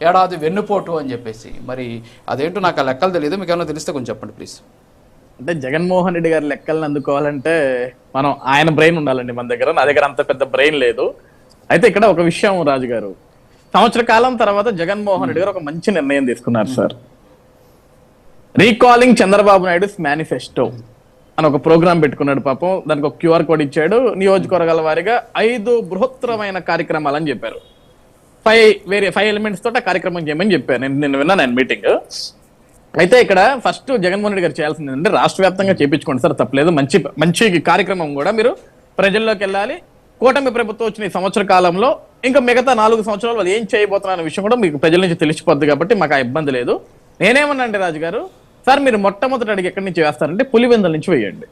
ఏడాది వెన్నుపోటు అని చెప్పేసి. మరి అదేంటో నాకు ఆ లెక్కలు తెలియదు, మీకు ఏమైనా తెలిస్తే కొంచెం చెప్పండి ప్లీజ్. అంటే జగన్మోహన్ రెడ్డి గారి లెక్కలను అందుకోవాలంటే మనం ఆయన బ్రెయిన్ ఉండాలండి మన దగ్గర. నా దగ్గర అంత పెద్ద బ్రెయిన్ లేదు. అయితే ఇక్కడ ఒక విషయం రాజు గారు, సంవత్సర కాలం తర్వాత జగన్మోహన్ రెడ్డి గారు ఒక మంచి నిర్ణయం తీసుకున్నారు sir. Recalling Chandrababu Naidu manifesto అని ఒక ప్రోగ్రామ్ పెట్టుకున్నాడు. పాపం దానికి ఒక క్యూఆర్ కోడ్ ఇచ్చాడు. నియోజకవర్గాల వారీగా 5 బృహత్తరమైన కార్యక్రమాలు అని చెప్పారు. 5 ఎలిమెంట్స్ తోటి ఆ కార్యక్రమం చేయమని చెప్పారు. నేను విన్నాను ఆయన మీటింగ్. అయితే ఇక్కడ ఫస్ట్ జగన్మోహన్ రెడ్డి గారు చేయాల్సింది ఏంటంటే రాష్ట్ర వ్యాప్తంగా చేయించుకోండి సార్, తప్పలేదు. మంచి కార్యక్రమం కూడా మీరు ప్రజల్లోకి వెళ్ళాలి. కూటమి ప్రభుత్వం వచ్చిన ఈ సంవత్సర కాలంలో ఇంకా మిగతా 4 సంవత్సరాలు వాళ్ళు ఏం చేయబోతున్న విషయం కూడా మీకు ప్రజల నుంచి తెలిసిపోద్ది కాబట్టి మాకు ఆ ఇబ్బంది లేదు. నేనేమన్నా అంటే రాజు గారు, సార్ మీరు మొట్టమొదటి అడిగి ఎక్కడి నుంచి వేస్తారంటే పులివెందుల నుంచి వేయండి.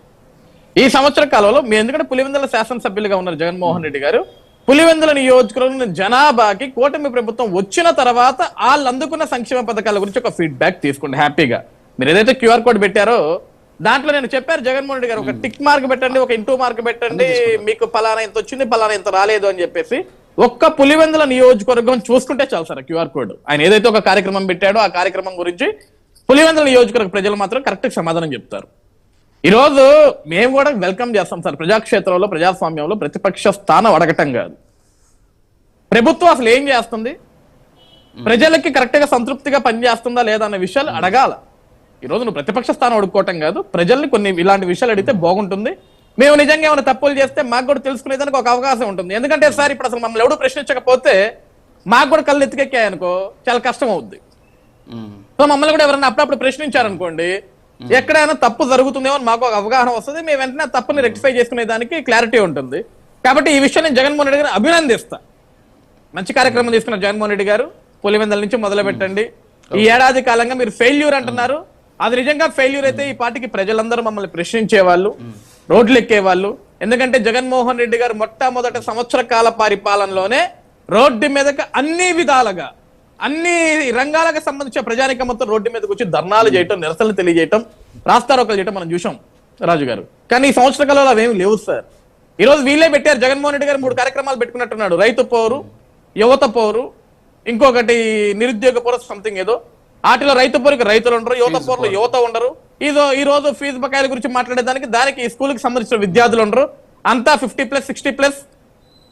ఈ సంవత్సర కాలంలో మీరు ఎందుకంటే పులివెందుల శాసనసభ్యులుగా ఉన్నారు జగన్మోహన్ రెడ్డి గారు. పులివెందుల నియోజకవర్గం జనాభాకి కూటమి ప్రభుత్వం వచ్చిన తర్వాత వాళ్ళు అందుకున్న సంక్షేమ పథకాల గురించి ఒక ఫీడ్బ్యాక్ తీసుకోండి హ్యాపీగా. మీరు ఏదైతే క్యూఆర్ కోడ్ పెట్టారో దాంట్లో నేను చెప్పారు జగన్మోహన్ రెడ్డి గారు, ఒక టిక్ మార్క్ పెట్టండి, ఒక ఇంటూ మార్క్ పెట్టండి, మీకు పలానా ఇంత వచ్చింది, పలానా ఇంత రాలేదు అని చెప్పేసి ఒక్క పులివెందుల నియోజకవర్గం చూసుకుంటే చాలు సార్ క్యూఆర్ కోడ్. ఆయన ఏదైతే ఒక కార్యక్రమం పెట్టాడో ఆ కార్యక్రమం గురించి పులివెందుల నియోజకవర్గ ప్రజలు మాత్రం కరెక్ట్ సమాధానం చెప్తారు. ఈ రోజు మేము కూడా వెల్కమ్ చేస్తాం సార్. ప్రజాక్షేత్రంలో ప్రజాస్వామ్యంలో ప్రతిపక్ష స్థానం అడగటం కాదు, ప్రభుత్వం అసలు ఏం చేస్తుంది, ప్రజలకి కరెక్ట్ గా సంతృప్తిగా పనిచేస్తుందా లేదా అన్న విషయాలు అడగాల. ఈ రోజు నువ్వు ప్రతిపక్ష స్థానం అడుక్కోవటం కాదు, ప్రజల్ని కొన్ని ఇలాంటి విషయాలు అడిగితే బాగుంటుంది. మేము నిజంగా ఏమైనా తప్పులు చేస్తే మాకు కూడా తెలుసుకునేదానికి ఒక అవకాశం ఉంటుంది. ఎందుకంటే సార్ ఇప్పుడు అసలు మమ్మల్ని ఎవడు ప్రశ్నించకపోతే మాకు కూడా కళ్ళు ఎత్తికెక్కాయనుకో చాలా కష్టం అవుద్ది. సో మమ్మల్ని కూడా ఎవరైనా అప్పుడప్పుడు ప్రశ్నించారనుకోండి, ఎక్కడైనా తప్పు జరుగుతుందేమో అని మాకు ఒక అవగాహన వస్తుంది. మేము వెంటనే ఆ తప్పుని రెక్టిఫై చేసుకునే దానికి క్లారిటీ ఉంటుంది. కాబట్టి ఈ విషయం నేను జగన్మోహన్ రెడ్డి గారు అభినందిస్తా. మంచి కార్యక్రమం తీసుకున్న జగన్మోహన్ రెడ్డి గారు, పులివెందుల నుంచి మొదలు పెట్టండి. ఈ ఏడాది కాలంగా మీరు ఫెయిల్యూర్ అంటున్నారు, అది నిజంగా ఫెయిల్యూర్ అయితే ఈ పార్టీకి ప్రజలందరూ మమ్మల్ని ప్రశ్నించేవాళ్ళు, రోడ్లు ఎక్కేవాళ్ళు. ఎందుకంటే జగన్మోహన్ రెడ్డి గారు మొట్టమొదటి సంవత్సర కాల పరిపాలనలోనే రోడ్డు మీదకి అన్ని విధాలుగా అన్ని రంగాలకు సంబంధించిన ప్రజానికం మొత్తం రోడ్డు మీదకి వచ్చి ధర్నాలు చేయటం, నిరసనలు తెలియజేయటం, రాస్తారోకలు చేయటం మనం చూసాం రాజు గారు. కానీ ఈ సంవత్సర కాలంలో అవేమి లేవు సార్. ఈ రోజు వీళ్ళే పెట్టారు. జగన్మోహన్ రెడ్డి గారు 3 కార్యక్రమాలు పెట్టుకున్నట్టున్నాడు. రైతు పోరు, యువత పోరు, ఇంకొకటి నిరుద్యోగ పోరు, సంథింగ్ ఏదో. వాటిలో రైతు పోరుకి రైతులు ఉండరు, యువత పోరులో యువత ఉండరు. ఈ రోజు ఫీజు బకాయిల గురించి మాట్లాడేదానికి దానికి ఈ స్కూల్కి సంబంధించిన విద్యార్థులు ఉండరు. అంతా 50+, 60+,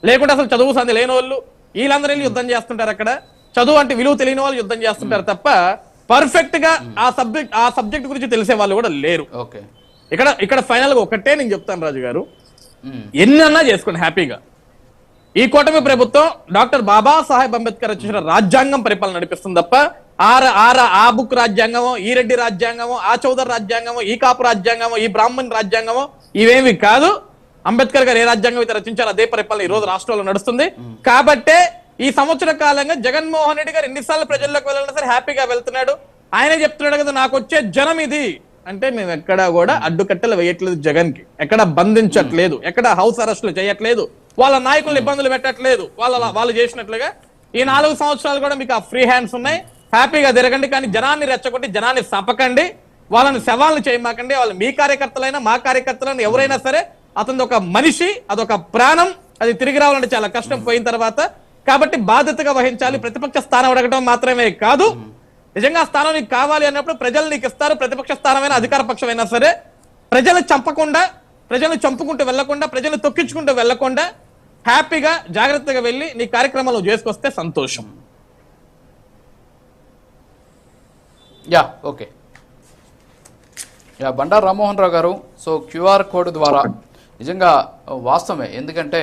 లేకుంటే అసలు చదువు సంది లేని వాళ్ళు వీళ్ళందరూ యుద్ధం చేస్తుంటారు. అక్కడ చదువు అంటే విలువ తెలియని వాళ్ళు యుద్ధం చేస్తుంటారు తప్ప పర్ఫెక్ట్ గా ఆ సబ్జెక్ట్ గురించి తెలిసే వాళ్ళు కూడా లేరు. ఇక్కడ ఫైనల్ గా ఒకటే నేను చెప్తాను రాజు గారు, ఎన్నన్నా చేసుకోండి హ్యాపీగా. ఈ కూటమి ప్రభుత్వం డాక్టర్ బాబాసాహెబ్ అంబేద్కర్ వచ్చిన రాజ్యాంగం పరిపాలన నడిపిస్తుంది తప్ప ఆ బుక్ రాజ్యాంగమో, ఈ రెడ్డి రాజ్యాంగమో, ఆ చౌదరి రాజ్యాంగమో, ఈ కాపు రాజ్యాంగమో, ఈ బ్రాహ్మణ్ రాజ్యాంగమో ఇవేమి కాదు. అంబేద్కర్ గారు ఏ రాజ్యాంగం అయితే రచించారో అదే పరిపాలన ఈ రోజు రాష్ట్రంలో నడుస్తుంది. కాబట్టే ఈ సంవత్సర కాలంగా జగన్మోహన్ రెడ్డి గారు ఎన్నిసార్లు ప్రజల్లోకి వెళ్ళాలన్నా సరే హ్యాపీగా వెళ్తున్నాడు. ఆయనే చెప్తున్నాడు కదా, నాకు వచ్చే జనం ఇది అంటే మేము ఎక్కడా కూడా అడ్డుకట్టలు వేయట్లేదు, జగన్ కి ఎక్కడ బంధించట్లేదు, ఎక్కడ హౌస్ అరెస్టులు చేయట్లేదు, వాళ్ళ నాయకులను ఇబ్బందులు పెట్టట్లేదు. వాళ్ళు చేసినట్లుగా ఈ 4 సంవత్సరాలు కూడా మీకు ఆ ఫ్రీ హ్యాండ్స్ ఉన్నాయి. హ్యాపీగా తిరగండి, కానీ జనాన్ని రెచ్చగొట్టి జనాన్ని సపకండి, వాళ్ళని సవాళ్ళు చేయమాకండి. వాళ్ళు మీ కార్యకర్తలైనా మా కార్యకర్తలైనా ఎవరైనా సరే అతని ఒక మనిషి, అదొక ప్రాణం, అది తిరిగి రావాలంటే చాలా కష్టం పోయిన తర్వాత. కాబట్టి బాధ్యతగా వహించాలి. ప్రతిపక్ష స్థానం అడగడం మాత్రమే కాదు, నిజంగా స్థానం నీకు కావాలి అన్నప్పుడు ప్రజలు నీకు ఇస్తారు. ప్రతిపక్ష స్థానమైనా అధికార పక్షమైనా సరే ప్రజలు చంపకుండా, ప్రజలు చంపుకుంటూ వెళ్లకుండా, ప్రజలు తొక్కించుకుంటూ వెళ్లకుండా హ్యాపీగా జాగ్రత్తగా వెళ్ళి నీ కార్యక్రమాలు చేసుకొస్తే సంతోషం. ఓకే. బండారు రామ్మోహన్ రావు గారు, సో క్యూఆర్ కోడ్ ద్వారా నిజంగా వాస్తవమే. ఎందుకంటే